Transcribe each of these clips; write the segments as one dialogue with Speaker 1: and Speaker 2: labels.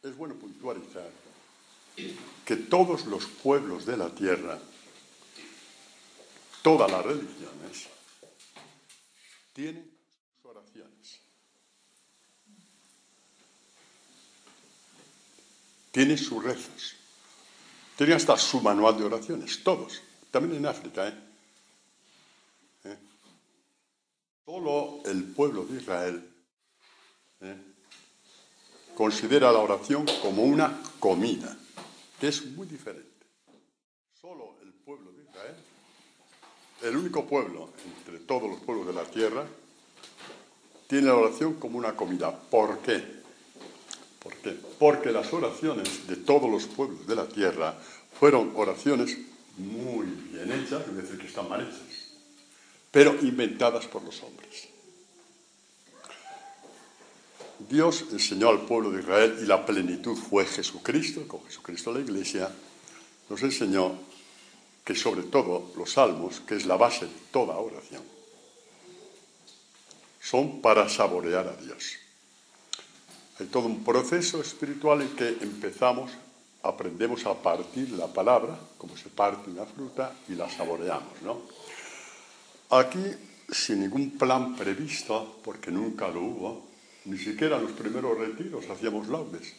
Speaker 1: es bueno puntualizar que todos los pueblos de la tierra, todas las religiones, tienen sus oraciones. Tienen sus rezos. Tienen hasta su manual de oraciones, todos. También en África, Solo el pueblo de Israel considera la oración como una comida, que es muy diferente. Solo el pueblo de Israel, el único pueblo entre todos los pueblos de la tierra, tiene la oración como una comida. ¿Por qué? ¿Por qué? Porque las oraciones de todos los pueblos de la tierra fueron oraciones muy bien hechas, es decir, que están mal hechas, pero inventadas por los hombres. Dios enseñó al pueblo de Israel, y la plenitud fue Jesucristo, con Jesucristo la Iglesia, nos enseñó que sobre todo los salmos, que es la base de toda oración, son para saborear a Dios. Hay todo un proceso espiritual en que aprendemos a partir la palabra, como se parte una fruta, y la saboreamos, ¿no? Aquí, sin ningún plan previsto, porque nunca lo hubo, ni siquiera en los primeros retiros hacíamos laudes.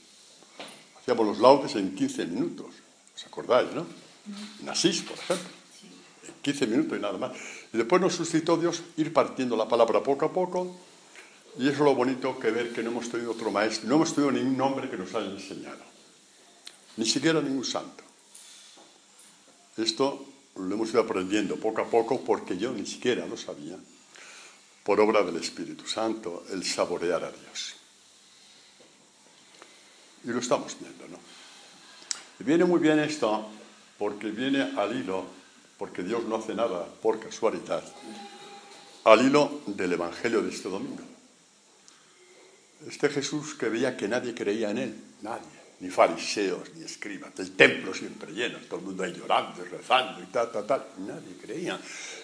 Speaker 1: Hacíamos los laudes en 15 minutos, ¿os acordáis, no? En Asís, por ejemplo, en 15 minutos y nada más. Y después nos suscitó Dios ir partiendo la palabra poco a poco, y eso es lo bonito que ver que no hemos tenido otro maestro, no hemos tenido ningún hombre que nos haya enseñado, ni siquiera ningún santo. Esto lo hemos ido aprendiendo poco a poco, porque yo ni siquiera lo sabía, por obra del Espíritu Santo, el saborear a Dios. Y lo estamos viendo, ¿no? Y viene muy bien esto, porque viene al hilo, porque Dios no hace nada por casualidad, al hilo del Evangelio de este domingo. Este Jesús que veía que nadie creía en él, nadie, ni fariseos, ni escribas, el templo siempre lleno, todo el mundo ahí llorando y rezando y tal, nadie creía.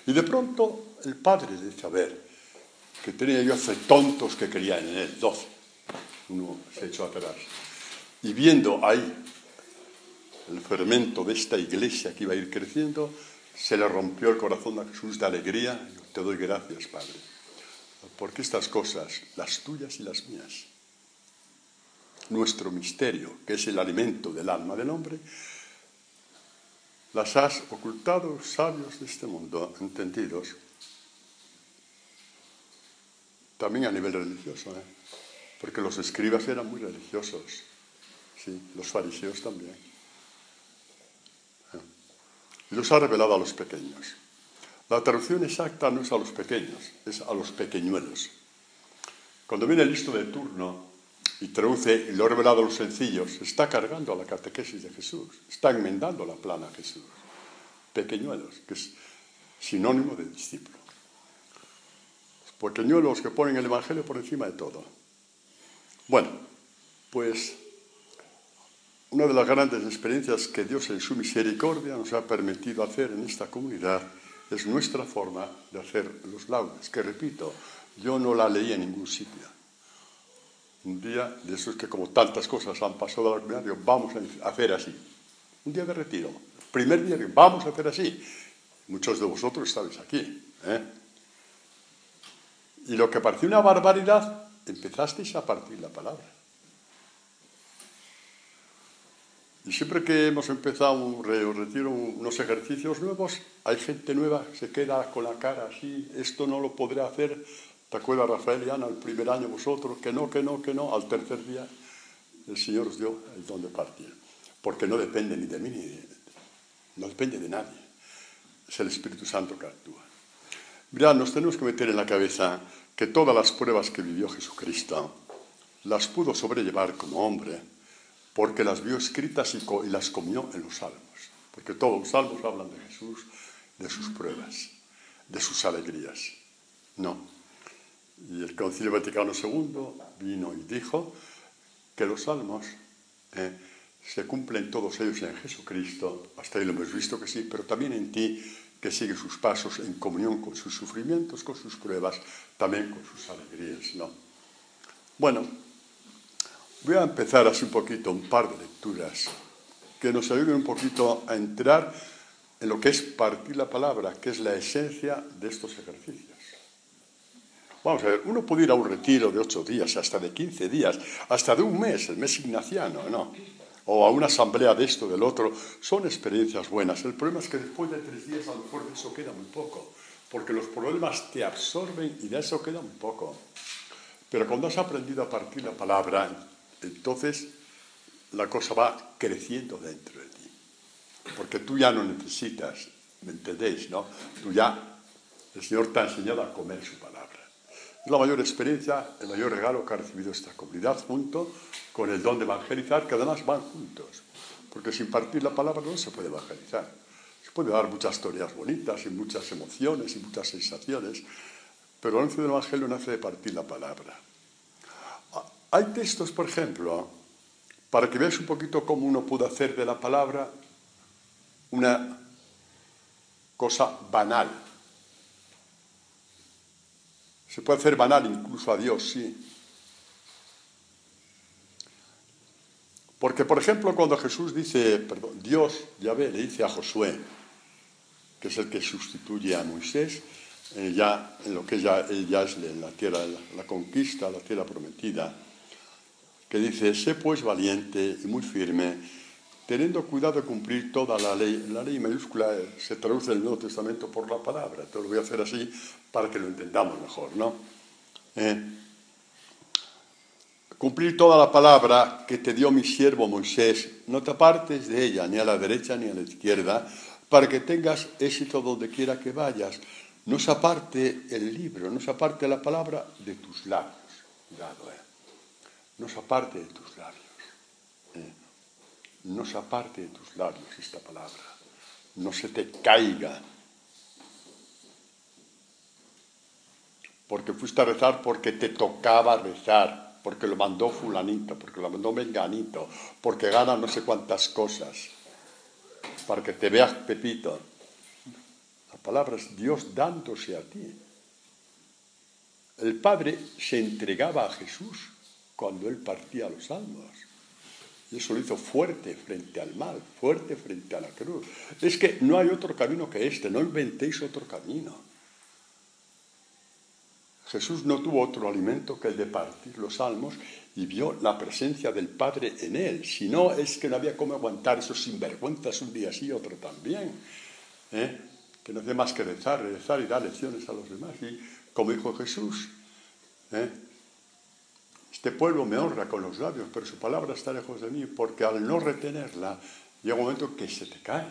Speaker 1: Y de pronto el Padre le dice, a ver, que tenía yo hace tontos que creían en él, 12. Uno se echó atrás. Y viendo ahí el fermento de esta iglesia que iba a ir creciendo, se le rompió el corazón a Jesús de alegría. Te doy gracias, Padre, porque estas cosas, las tuyas y las mías, nuestro misterio, que es el alimento del alma del hombre, las has ocultado, sabios de este mundo, entendidos, también a nivel religioso, porque los escribas eran muy religiosos, sí, los fariseos también. Y los ha revelado a los pequeños. La traducción exacta no es a los pequeños, es a los pequeñuelos. Cuando viene el listo de turno y traduce, y lo ha revelado a los sencillos, está cargando a la catequesis de Jesús, está enmendando la plana a Jesús. Pequeñuelos, que es sinónimo de discípulo. Los pequeñuelos que ponen el Evangelio por encima de todo. Bueno, pues una de las grandes experiencias que Dios en su misericordia nos ha permitido hacer en esta comunidad es nuestra forma de hacer los laudes, que repito, yo no la leí en ningún sitio. Un día de esos que, como tantas cosas han pasado a la comunidad, digo, vamos a hacer así. Un día de retiro, primer día, digo, vamos a hacer así. Muchos de vosotros estáis aquí, Y lo que parecía una barbaridad, empezasteis a partir la palabra. Y siempre que hemos empezado un retiro, unos ejercicios nuevos, hay gente nueva que se queda con la cara así, esto no lo podré hacer. ¿Te acuerdas, Rafael y Ana, el primer año vosotros? Que no. Al tercer día el Señor os dio el don de partir. Porque no depende ni de mí, no depende de nadie. Es el Espíritu Santo que actúa. Mirad, nos tenemos que meter en la cabeza que todas las pruebas que vivió Jesucristo las pudo sobrellevar como hombre, porque las vio escritas y las comió en los salmos. Porque todos los salmos hablan de Jesús, de sus pruebas, de sus alegrías. No. Y el Concilio Vaticano II vino y dijo que los salmos se cumplen todos ellos en Jesucristo. Hasta ahí lo hemos visto que sí, pero también en ti, que sigue sus pasos en comunión con sus sufrimientos, con sus pruebas, también con sus alegrías, ¿no? Bueno, Voy a empezar así un poquito, un par de lecturas que nos ayuden un poquito a entrar en lo que es partir la palabra, que es la esencia de estos ejercicios. Vamos a ver, uno puede ir a un retiro de 8 días, hasta de 15 días, hasta de un mes, el mes ignaciano, ¿no? O a una asamblea de esto, del otro. Son experiencias buenas. El problema es que después de 3 días a lo mejor de eso queda muy poco, porque los problemas te absorben y de eso queda muy poco. Pero cuando has aprendido a partir la palabra, entonces la cosa va creciendo dentro de ti. Porque tú ya no necesitas, ¿me entendéis, no? El Señor te ha enseñado a comer su palabra. Es la mayor experiencia, el mayor regalo que ha recibido esta comunidad, junto con el don de evangelizar, que además van juntos. Porque sin partir la palabra no se puede evangelizar. Se puede dar muchas historias bonitas y muchas emociones y muchas sensaciones, pero el anuncio del Evangelio nace de partir la palabra. Hay textos, por ejemplo, para que veáis un poquito cómo uno puede hacer de la palabra una cosa banal. Se puede hacer banal incluso a Dios, sí. Porque, por ejemplo, cuando Jesús dice, Dios, Yahvé, le dice a Josué, que es el que sustituye a Moisés, ya en lo que ya es la tierra, la conquista, la tierra prometida, que dice, sé pues valiente y muy firme, teniendo cuidado de cumplir toda la ley. La ley mayúscula se traduce en el Nuevo Testamento por la palabra. Entonces lo voy a hacer así para que lo entendamos mejor, ¿no? Cumplir toda la palabra que te dio mi siervo Moisés, no te apartes de ella, ni a la derecha ni a la izquierda, para que tengas éxito donde quiera que vayas. No se aparte el libro, no se aparte la palabra de tus labios. Cuidado, no se aparte de tus labios. No se aparte de tus labios esta palabra. No se te caiga. Porque fuiste a rezar porque te tocaba rezar, porque lo mandó fulanito, porque lo mandó menganito, porque gana no sé cuántas cosas, para que te veas Pepito. La palabra es Dios dándose a ti. El Padre se entregaba a Jesús cuando Él partía los salmos. Y eso lo hizo fuerte frente al mal, fuerte frente a la cruz. Es que no hay otro camino que este, no inventéis otro camino. Jesús no tuvo otro alimento que el de partir los salmos y vio la presencia del Padre en él. Si no, es que no había cómo aguantar esos sinvergüenzas un día sí, otro también. Que no hace más que rezar y dar lecciones a los demás. Y como dijo Jesús, este pueblo me honra con los labios, pero su palabra está lejos de mí, porque al no retenerla, llega un momento que se te cae.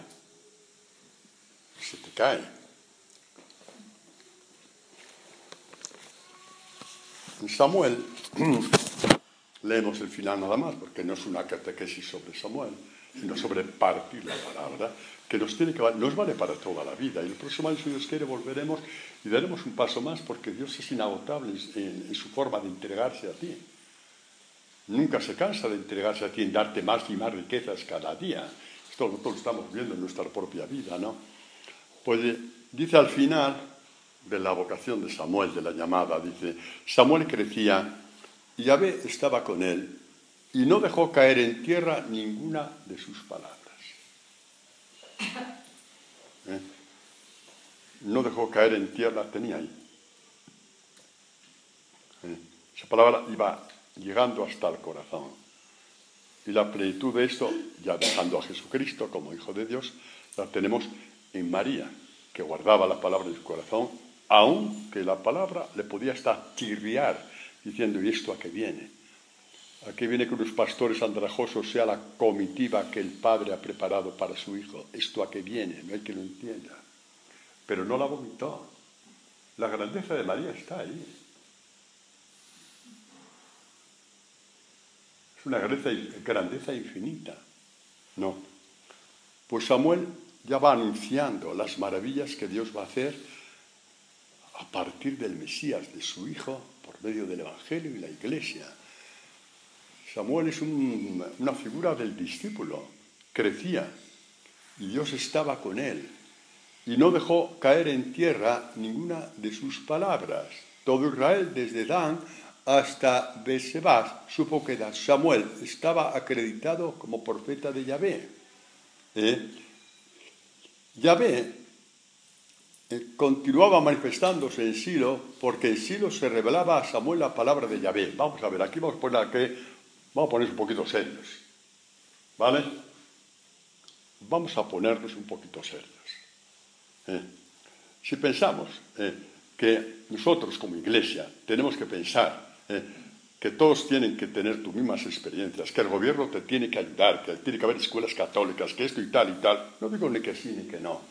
Speaker 1: Se te cae. En Samuel, leemos el final nada más, porque no es una catequesis sobre Samuel, sino sobre partir la palabra, que nos vale para toda la vida. Y el próximo año, si Dios quiere, volveremos y daremos un paso más, porque Dios es inagotable en su forma de entregarse a ti. Nunca se cansa de entregarse a ti, en darte más y más riquezas cada día. Esto nosotros lo estamos viendo en nuestra propia vida, ¿no? Pues dice al final de la vocación de Samuel, de la llamada, dice, Samuel crecía y Yahvé estaba con él y no dejó caer en tierra ninguna de sus palabras. No dejó caer en tierra, tenía ahí. Esa palabra iba llegando hasta el corazón. Y la plenitud de esto, ya dejando a Jesucristo como Hijo de Dios, la tenemos en María, que guardaba la palabra en su corazón, aunque la palabra le podía hasta chirriar, diciendo, ¿y esto a qué viene? ¿A qué viene que unos pastores andrajosos sea la comitiva que el Padre ha preparado para su Hijo? ¿Esto a qué viene? No hay que lo entienda. Pero no la vomitó. La grandeza de María está ahí. Es una grandeza infinita. No. Pues Samuel ya va anunciando las maravillas que Dios va a hacer a partir del Mesías, de su Hijo, por medio del Evangelio y la Iglesia. Samuel es una figura del discípulo. Crecía y Dios estaba con él. Y no dejó caer en tierra ninguna de sus palabras. Todo Israel, desde Dan hasta Besebá supo que Samuel estaba acreditado como profeta de Yahvé. Yahvé continuaba manifestándose en Silo, porque en Silo se revelaba a Samuel la palabra de Yahvé. Vamos a ver, aquí vamos a ponernos un poquito serios, ¿vale? Vamos a ponernos un poquito serios. Si pensamos que nosotros como iglesia tenemos que pensar que todos tienen que tener tus mismas experiencias, que el gobierno te tiene que ayudar, que tiene que haber escuelas católicas, que esto y tal, no digo ni que sí ni que no.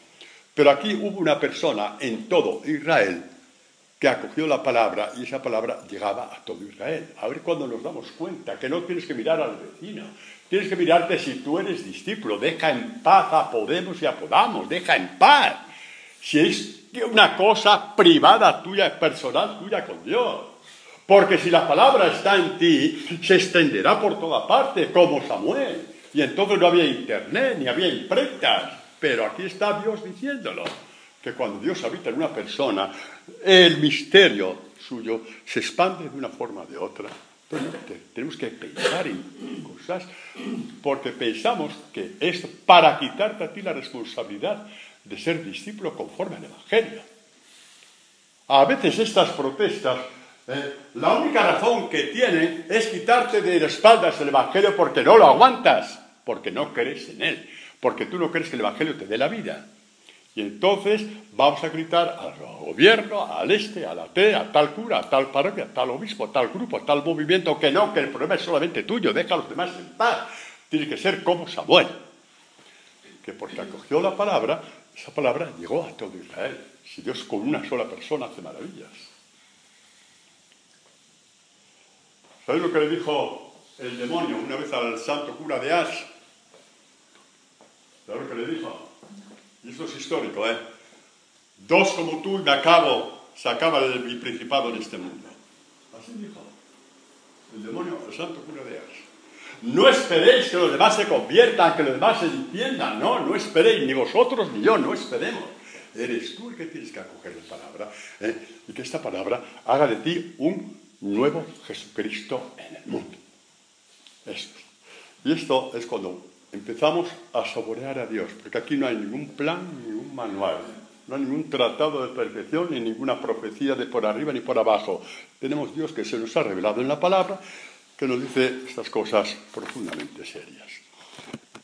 Speaker 1: Pero aquí hubo una persona en todo Israel que acogió la palabra y esa palabra llegaba a todo Israel. A ver cuando nos damos cuenta que no tienes que mirar al vecino, tienes que mirarte si tú eres discípulo. Deja en paz a Podemos y a Podamos, deja en paz. Si es una cosa privada tuya, personal tuya con Dios. Porque si la palabra está en ti, se extenderá por toda parte, como Samuel. Y entonces no había internet, ni había imprentas. Pero aquí está Dios diciéndolo, que cuando Dios habita en una persona, el misterio suyo se expande de una forma o de otra. Entonces, tenemos que pensar en cosas, porque pensamos que es para quitarte a ti la responsabilidad de ser discípulo conforme al Evangelio. A veces estas protestas, la única razón que tienen es quitarte de las espaldas el Evangelio porque no lo aguantas, porque no crees en él. Porque tú no crees que el Evangelio te dé la vida. Y entonces vamos a gritar al gobierno, al a la T, a tal cura, a tal parroquia, a tal obispo, a tal grupo, a tal movimiento, que no, que el problema es solamente tuyo, deja a los demás en paz. Tiene que ser como Samuel, que porque acogió la palabra, esa palabra llegó a todo Israel. Si Dios con una sola persona hace maravillas. ¿Sabéis lo que le dijo el demonio una vez al santo cura de Ars? ¿Sabes lo que le dijo? Y esto es histórico, ¿eh? 2 como tú y me sacaba mi principado en este mundo. Así dijo el demonio al santo cura de Ars. No esperéis que los demás se conviertan, que los demás se entiendan. No esperéis, ni vosotros ni yo, no esperemos. Eres tú el que tienes que acoger la palabra, y que esta palabra haga de ti un nuevo Jesucristo en el mundo. Esto. Y esto es cuando empezamos a saborear a Dios, porque aquí no hay ningún plan, ningún manual, no hay ningún tratado de perfección, ni ninguna profecía de por arriba ni por abajo. Tenemos Dios que se nos ha revelado en la palabra, que nos dice estas cosas profundamente serias.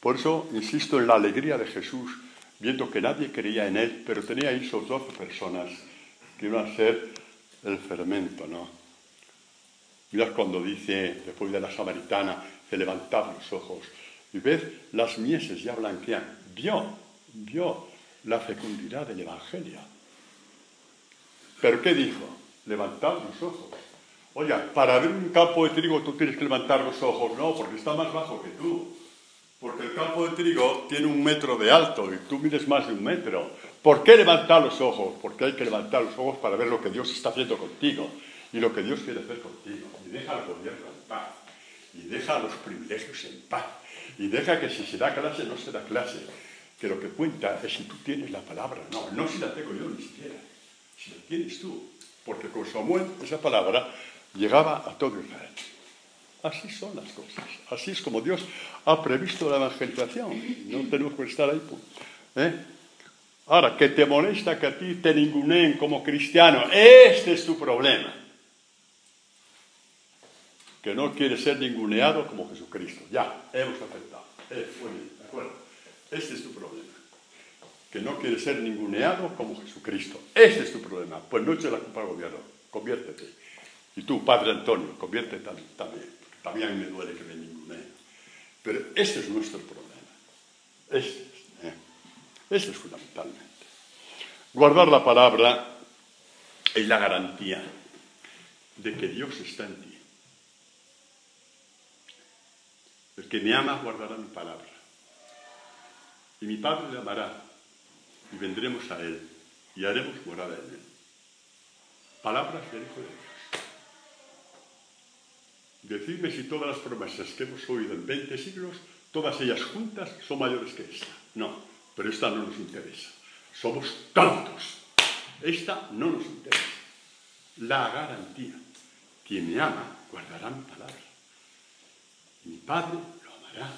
Speaker 1: Por eso insisto en la alegría de Jesús, viendo que nadie creía en él, pero tenía ahí sus 12 personas que iban a ser el fermento, ¿no? Mirad cuando dice, después de la samaritana, que levantad los ojos y ved, las mieses ya blanquean. Vio la fecundidad del Evangelio. ¿Pero qué dijo? Levantad los ojos. Oye, para ver un campo de trigo tú tienes que levantar los ojos. No, porque está más bajo que tú. Porque el campo de trigo tiene 1 metro de alto y tú mides más de 1 metro. ¿Por qué levantar los ojos? Porque hay que levantar los ojos para ver lo que Dios está haciendo contigo y lo que Dios quiere hacer contigo. Y deja al gobierno en paz. Y deja los privilegios en paz. Y deja que si se da clase, no se da clase. Que lo que cuenta es si tú tienes la palabra. No si la tengo yo ni siquiera. Si la tienes tú. Porque con Samuel esa palabra llegaba a todo Israel. Así son las cosas. Así es como Dios ha previsto la evangelización. No tenemos que estar ahí. Ahora, que te molesta que a ti te ninguneen como cristiano. Este es tu problema. Que no quiere ser ninguneado como Jesucristo. Ya, hemos aceptado. Muy bien, de acuerdo. Este es tu problema. Que no quiere ser ninguneado como Jesucristo. Este es tu problema. Pues no eches la culpa al gobierno. Conviértete. Y tú, Padre Antonio, conviértete también. Porque también me duele que me ninguneen. Pero este es nuestro problema. Este es fundamentalmente. Guardar la palabra es la garantía de que Dios está en ti. El que me ama guardará mi palabra. Y mi Padre le amará. Y vendremos a él. Y haremos morada en él. Palabras del Hijo de Dios. Decidme si todas las promesas que hemos oído en 20 siglos, todas ellas juntas, son mayores que esta. No, pero esta no nos interesa. Somos tontos. Esta no nos interesa. La garantía quien me ama guardará mi palabra. Y mi Padre lo amará.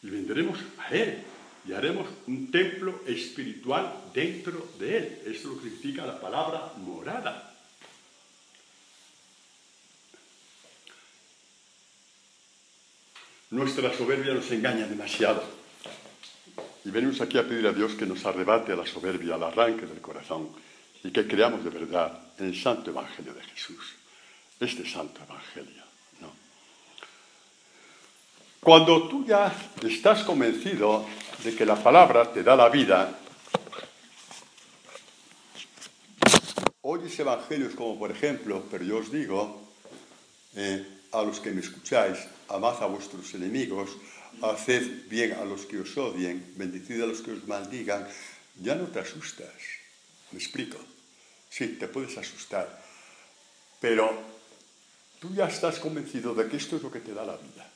Speaker 1: Y vendremos a Él y haremos un templo espiritual dentro de Él. Esto es lo que significa la palabra morada. Nuestra soberbia nos engaña demasiado. Y venimos aquí a pedir a Dios que nos arrebate a la soberbia, al arranque del corazón, y que creamos de verdad en el Santo Evangelio de Jesús. Este Santo Evangelio, ¿no? Cuando tú ya estás convencido de que la palabra te da la vida, oyes evangelios como, por ejemplo, pero yo os digo, a los que me escucháis, amad a vuestros enemigos, haced bien a los que os odien, bendecid a los que os maldigan, ya no te asustas. ¿Me explico? Sí, te puedes asustar, pero tú ya estás convencido de que esto es lo que te da la vida.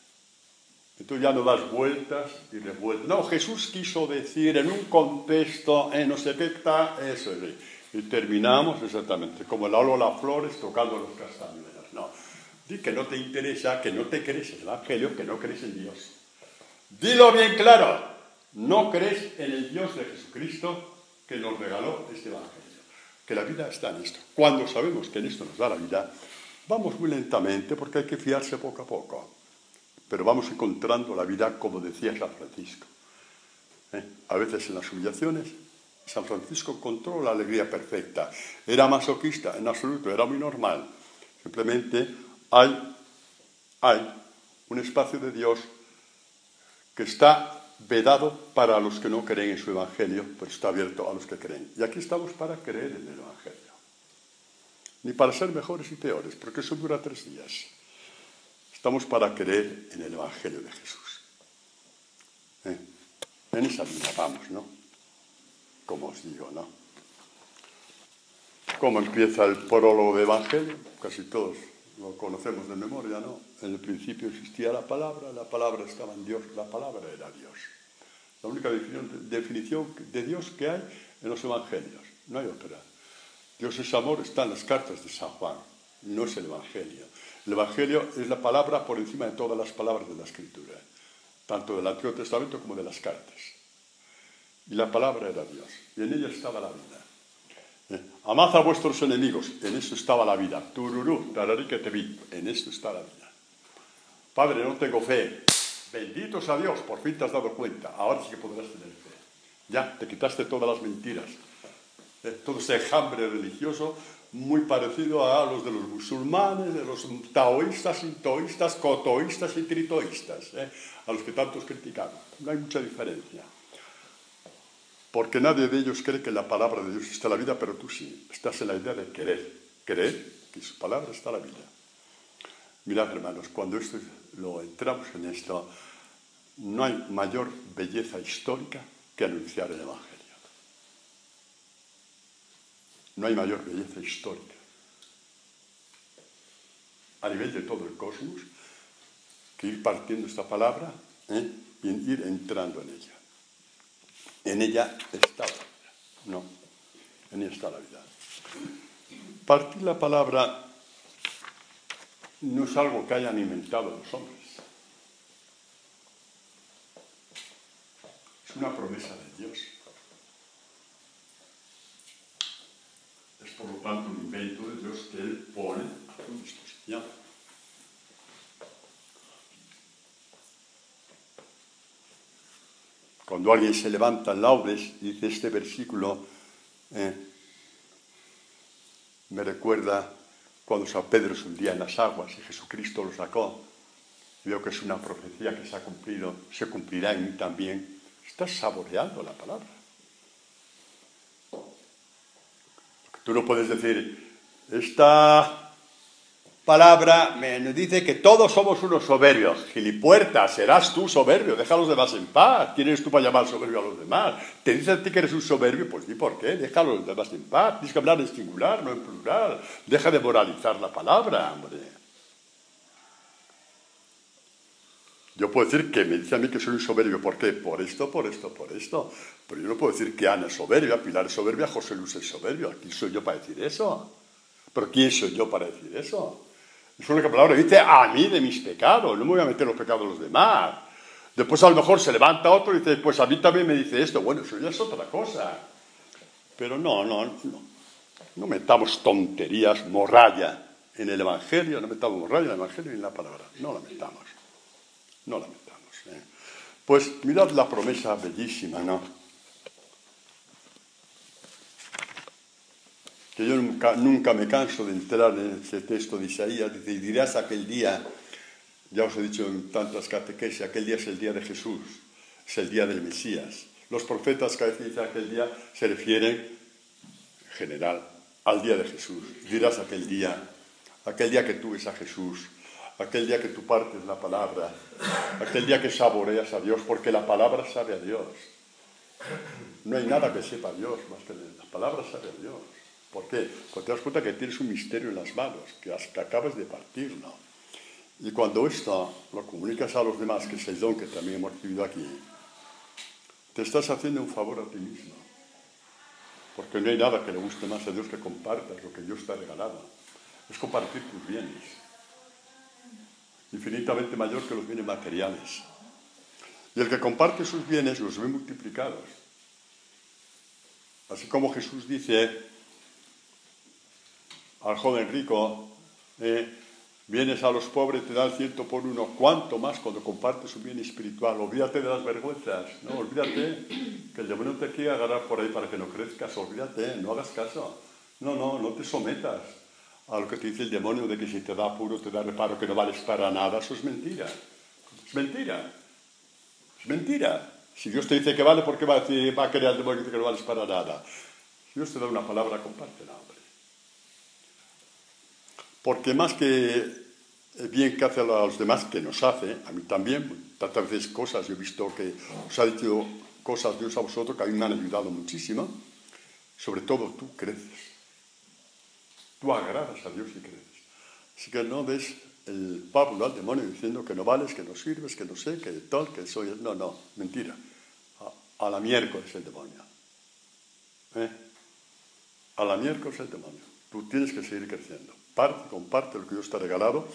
Speaker 1: Entonces ya no das vueltas y revueltas. No, Jesús quiso decir en un contexto, no sé qué está, eso es. Y terminamos exactamente como el alo a las flores tocando los castañuelas. No, di que no te interesa, que no te crees el Evangelio, que no crees en Dios. Dilo bien claro, no crees en el Dios de Jesucristo que nos regaló este Evangelio. Que la vida está en esto. Cuando sabemos que en esto nos da la vida, vamos muy lentamente porque hay que fiarse poco a poco. Pero vamos encontrando la vida como decía San Francisco. A veces en las humillaciones, San Francisco encontró la alegría perfecta. Era masoquista, en absoluto, era muy normal. Simplemente hay un espacio de Dios que está vedado para los que no creen en su Evangelio, pero está abierto a los que creen. Y aquí estamos para creer en el Evangelio. Ni para ser mejores y peores, porque eso dura 3 días. Estamos para creer en el Evangelio de Jesús. En esa línea vamos, ¿no? Como os digo, ¿no? ¿Cómo empieza el prólogo de Evangelio? Casi todos lo conocemos de memoria, ¿no? En el principio existía la palabra estaba en Dios, la palabra era Dios. La única definición de Dios que hay en los Evangelios, no hay otra. Dios es amor, está en las cartas de San Juan, no es el Evangelio. El Evangelio es la palabra por encima de todas las palabras de la Escritura, tanto del Antiguo Testamento como de las cartas. Y la palabra era Dios, y en ella estaba la vida. Amad a vuestros enemigos, en eso estaba la vida. Tururú, tararí que te vi, en esto está la vida. Padre, no tengo fe. Bendito sea Dios, por fin te has dado cuenta. Ahora sí que podrás tener fe. Ya, te quitaste todas las mentiras. Todo ese enjambre religioso muy parecido a los de los musulmanes, de los taoístas, sintoístas, cotoístas y tritoístas, a los que tantos criticamos. No hay mucha diferencia. Porque nadie de ellos cree que en la palabra de Dios está la vida, pero tú sí. Estás en la idea de querer. Creer que en su palabra está la vida. Mirad, hermanos, cuando lo entramos en esto, no hay mayor belleza histórica que anunciar el Evangelio. No hay mayor belleza histórica a nivel de todo el cosmos que ir partiendo esta palabra y ir entrando en ella. En ella está la vida. No, en ella está la vida. Partir la palabra no es algo que hayan inventado los hombres. Es una promesa de Dios. Es por lo tanto un invento de Dios que Él pone a tu disposición. Cuando alguien se levanta en laudes, dice este versículo, me recuerda cuando San Pedro se hundía en las aguas y Jesucristo lo sacó. Veo que es una profecía que se cumplirá en mí también. Estás saboreando la palabra. Tú no puedes decir, esta palabra nos dice que todos somos unos soberbios. Gilipuerta, serás tú soberbio, deja a los demás en paz. ¿Quién eres tú para llamar soberbio a los demás? ¿Te dice a ti que eres un soberbio? Pues di por qué, deja a los demás en paz. Tienes que hablar en singular, no en plural. Deja de moralizar la palabra, hombre. Yo puedo decir que me dice a mí que soy un soberbio. ¿Por qué? Por esto. Pero yo no puedo decir que Ana es soberbia, Pilar es soberbia, José Luis es soberbio. ¿Aquí soy yo para decir eso? Pero ¿quién soy yo para decir eso? Es una palabra que dice a mí de mis pecados, no me voy a meter los pecados de los demás. Después a lo mejor se levanta otro y dice, pues a mí también me dice esto. Bueno, eso ya es otra cosa. Pero no metamos tonterías, morralla en el Evangelio, no metamos morralla en el Evangelio ni en la palabra. No la metamos. Pues mirad la promesa bellísima, ¿no? Que yo nunca me canso de entrar en ese texto de Isaías. Dice, y dirás aquel día, ya os he dicho en tantas catequesis, aquel día es el día de Jesús, es el día del Mesías. Los profetas que dicen aquel día se refieren, en general, al día de Jesús. Dirás aquel día que tú ves a Jesús, aquel día que tú partes la palabra, aquel día que saboreas a Dios, porque la palabra sabe a Dios. No hay nada que sepa a Dios más que la palabra sabe a Dios. ¿Por qué? Porque te das cuenta que tienes un misterio en las manos, que acabas de partirlo. Y cuando esto lo comunicas a los demás, que es el don que también hemos recibido aquí, te estás haciendo un favor a ti mismo. Porque no hay nada que le guste más a Dios que compartas lo que Dios te ha regalado. Es compartir tus bienes. Infinitamente mayor que los bienes materiales. Y el que comparte sus bienes los ve multiplicados. Así como Jesús dice al joven rico, vienes a los pobres, te dan 100 por 1, ¿cuánto más cuando compartes un bien espiritual? Olvídate de las vergüenzas, no, olvídate que el demonio te quiere agarrar por ahí para que no crezcas, olvídate, no hagas caso, no te sometas a lo que te dice el demonio de que si te da apuro, te da reparo, que no vales para nada. Eso es mentira, es mentira, es mentira. Si Dios te dice que vale, ¿por qué va a querer el demonio que no vales para nada? Si Dios te da una palabra, compártela, hombre. Porque más que bien que hace a los demás, que nos hace, a mí también, tantas veces cosas, yo he visto que os ha dicho cosas Dios a vosotros que a mí me han ayudado muchísimo, sobre todo tú creces, tú agradas a Dios y creces. Así que no des el pábulo al demonio diciendo que no vales, que no sirves, que no sé, que tal, que soy... No, mentira. A la miércoles el demonio. A la miércoles el demonio. Tú tienes que seguir creciendo. Comparte lo que Dios te ha regalado,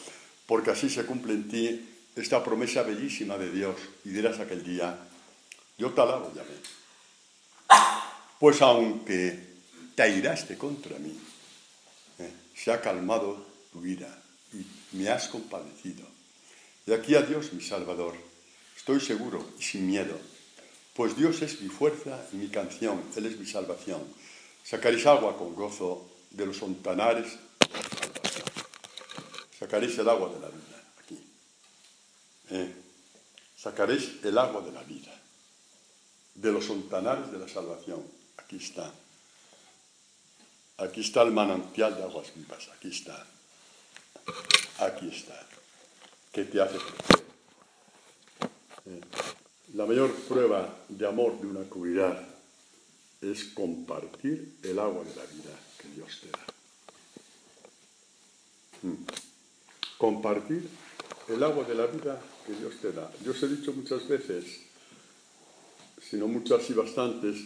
Speaker 1: porque así se cumple en ti esta promesa bellísima de Dios. Y dirás aquel día, yo te alabo, Yahvé. Pues aunque te airaste contra mí, se ha calmado tu ira y me has compadecido. Y aquí a Dios, mi Salvador, estoy seguro y sin miedo, pues Dios es mi fuerza y mi canción, Él es mi salvación. Sacaréis agua con gozo de los fontanares de la salvación. Sacaréis el agua de la vida, aquí. Sacaréis el agua de la vida, de los fontanares de la salvación. Aquí está. Aquí está el manantial de aguas vivas, aquí está. Aquí está. ¿Qué te hace crecer? La mayor prueba de amor de una comunidad es compartir el agua de la vida que Dios te da. Compartir el agua de la vida que Dios te da. Yo os he dicho muchas veces, si no muchas y bastantes,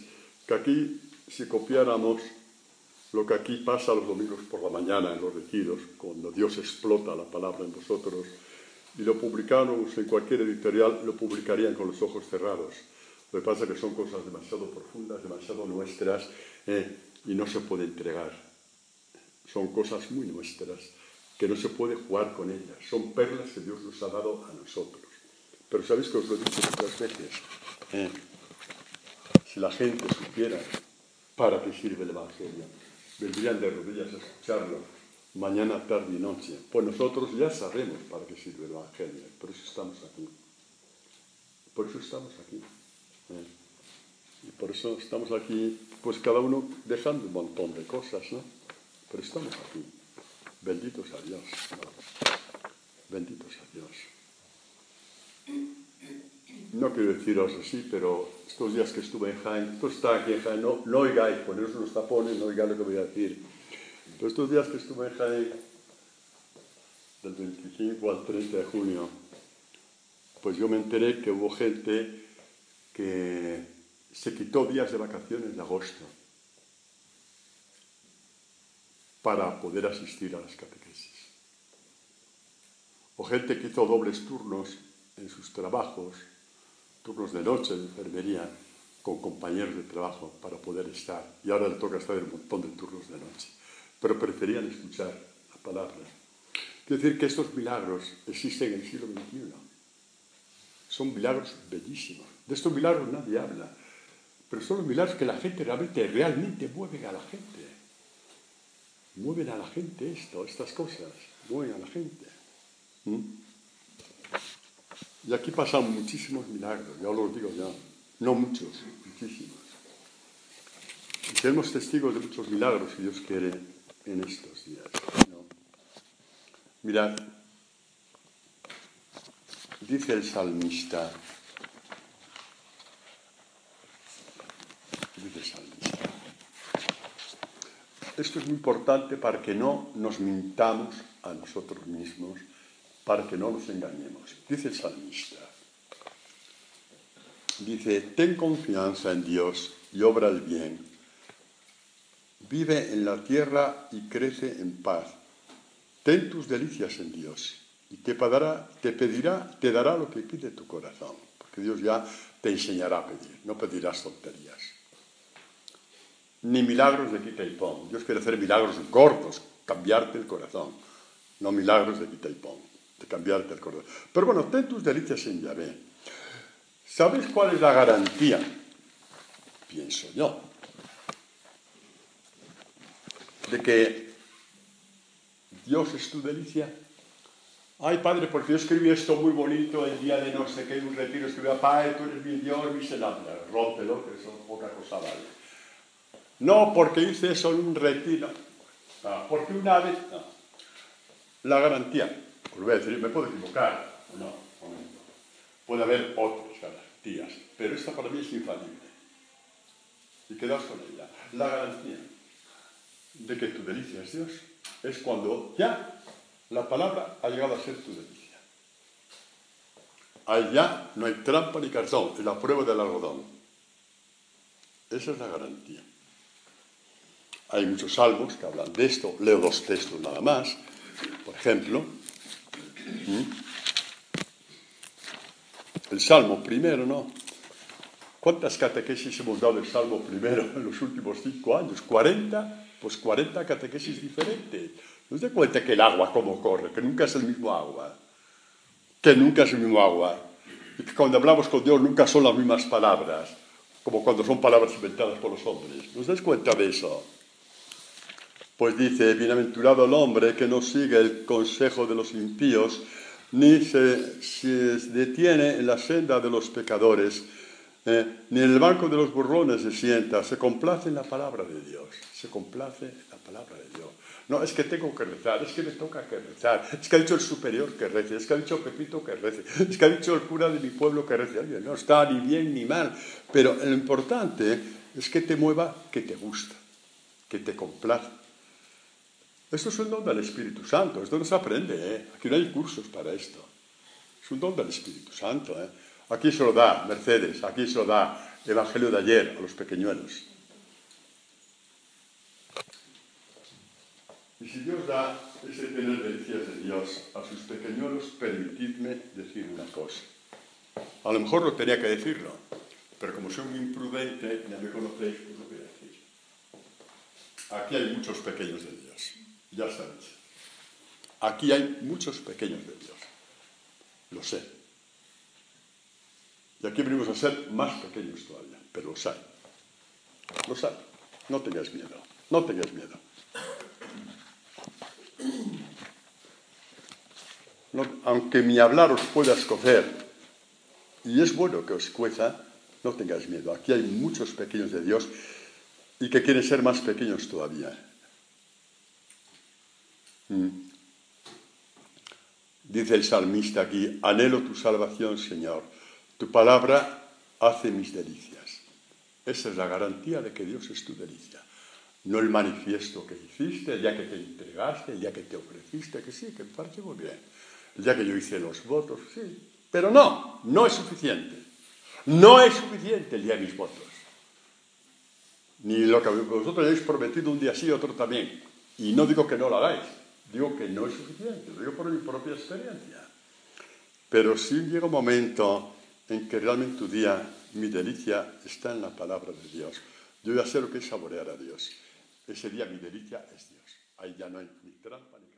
Speaker 1: que aquí si copiáramos lo que aquí pasa los domingos por la mañana en los retiros, cuando Dios explota la palabra en vosotros, y lo publicáramos en cualquier editorial, lo publicarían con los ojos cerrados. Lo que pasa es que son cosas demasiado profundas, demasiado nuestras, y no se puede entregar. Son cosas muy nuestras, que no se puede jugar con ellas. Son perlas que Dios nos ha dado a nosotros. Pero sabéis que os lo he dicho muchas veces. Si la gente supiera para qué sirve el Evangelio, vendrían de rodillas a escucharlo mañana, tarde y noche. Pues nosotros ya sabemos para qué sirve el Evangelio. Por eso estamos aquí. Por eso estamos aquí. Y por eso estamos aquí, pues cada uno dejando un montón de cosas, ¿no? Pero estamos aquí. Benditos a Dios. Benditos a Dios. No quiero deciros así, pero estos días que estuve en Jaén, esto está aquí en Jaén, no oigáis, poneros unos tapones, no oigáis lo que voy a decir. Pero estos días que estuve en Jaén, del 25 al 30 de junio, pues yo me enteré que hubo gente que se quitó días de vacaciones de agosto. para poder asistir a las catequesis. O gente que hizo dobles turnos en sus trabajos, turnos de noche, de enfermería, con compañeros de trabajo para poder estar. Y ahora le toca estar en un montón de turnos de noche. Pero preferían escuchar la palabra. Quiero decir que estos milagros existen en el siglo XXI. Son milagros bellísimos. De estos milagros nadie habla. Pero son los milagros que la gente realmente mueven a la gente. Mueven a la gente estas cosas. Mueven a la gente. Y aquí pasan muchísimos milagros. Ya os lo digo ya. No muchos, muchísimos. Y seremos testigos de muchos milagros, si Dios quiere, en estos días, ¿no? Mirad, dice el salmista, esto es muy importante para que no nos mintamos a nosotros mismos, para que no nos engañemos. Dice el salmista, dice, ten confianza en Dios y obra el bien. Vive en la tierra y crece en paz. Ten tus delicias en Dios y te dará lo que pide tu corazón. Porque Dios ya te enseñará a pedir, no pedirás tonterías. Ni milagros de quita y pon. Dios quiere hacer milagros gordos, cambiarte el corazón. No milagros de quita y pon, de cambiarte el corazón. Pero bueno, ten tus delicias en Yahvé. ¿Sabes cuál es la garantía? Pienso yo. De que Dios es tu delicia. Ay, Padre, porque yo escribí esto muy bonito el día de no sé qué, un retiro, escribí, Padre, tú eres mi Dios, mi Señor. Rómpelo, que eso poca cosa vale. No, porque hice eso en un retiro. Porque una vez... No. La garantía, os voy a decir, me puedo equivocar. No, momento. Puede haber otras garantías, pero esta para mí es infalible. Y quedaos con ella. La garantía de que tu delicia es Dios es cuando ya la palabra ha llegado a ser tu delicia. Ahí ya no hay trampa ni cartón, es la prueba del algodón. Esa es la garantía. Hay muchos salmos que hablan de esto, leo 2 textos nada más. Por ejemplo, el Salmo primero, ¿no? ¿Cuántas catequesis hemos dado del Salmo primero en los últimos 5 años? ¿40? Pues 40 catequesis diferentes. ¿No os da cuenta que el agua cómo corre? Que nunca es el mismo agua. Que nunca es el mismo agua. Y que cuando hablamos con Dios nunca son las mismas palabras, como cuando son palabras inventadas por los hombres. ¿No os dais cuenta de eso? Pues dice, bienaventurado el hombre que no sigue el consejo de los impíos, ni se detiene en la senda de los pecadores, ni en el banco de los burlones se sienta, se complace en la palabra de Dios, se complace en la palabra de Dios. No, es que tengo que rezar, es que me toca que rezar, es que ha dicho el superior que rece, es que ha dicho Pepito que rece, es que ha dicho el cura de mi pueblo que rece. Oye, no está ni bien ni mal, pero lo importante es que te mueva, que te gusta, que te complace. Esto es un don del Espíritu Santo, esto no se aprende, aquí no hay cursos para esto. Es un don del Espíritu Santo. Aquí se lo da Mercedes, aquí se lo da el Evangelio de ayer a los pequeñuelos. Y si Dios da ese tener delicias de Dios a sus pequeñuelos, permitidme decir una cosa. A lo mejor no tenía que decirlo, pero como soy muy imprudente, ya me conocéis, pues lo voy a decir. Aquí hay muchos pequeños de Dios. Ya está dicho. Aquí hay muchos pequeños de Dios. Lo sé. Y aquí venimos a ser más pequeños todavía, pero los hay. Los hay. No tengáis miedo. No tengáis miedo. No, aunque mi hablar os pueda escocer, y es bueno que os escueza, no tengáis miedo. Aquí hay muchos pequeños de Dios y que quieren ser más pequeños todavía. Dice el salmista aquí, anhelo tu salvación, Señor. Tu palabra hace mis delicias. Esa es la garantía de que Dios es tu delicia. No el manifiesto que hiciste, el día que te entregaste, el día que te ofreciste, que sí, que me parece muy bien. El día que yo hice los votos, sí. Pero no es suficiente. No es suficiente el día de mis votos. Ni lo que vosotros hayáis prometido un día sí, otro también. Y no digo que no lo hagáis, digo que no es suficiente, lo digo por mi propia experiencia. Pero sí llega un momento en que realmente tu día, mi delicia, está en la palabra de Dios. Yo ya sé lo que es saborear a Dios. Ese día mi delicia es Dios. Ahí ya no hay ni trampa ni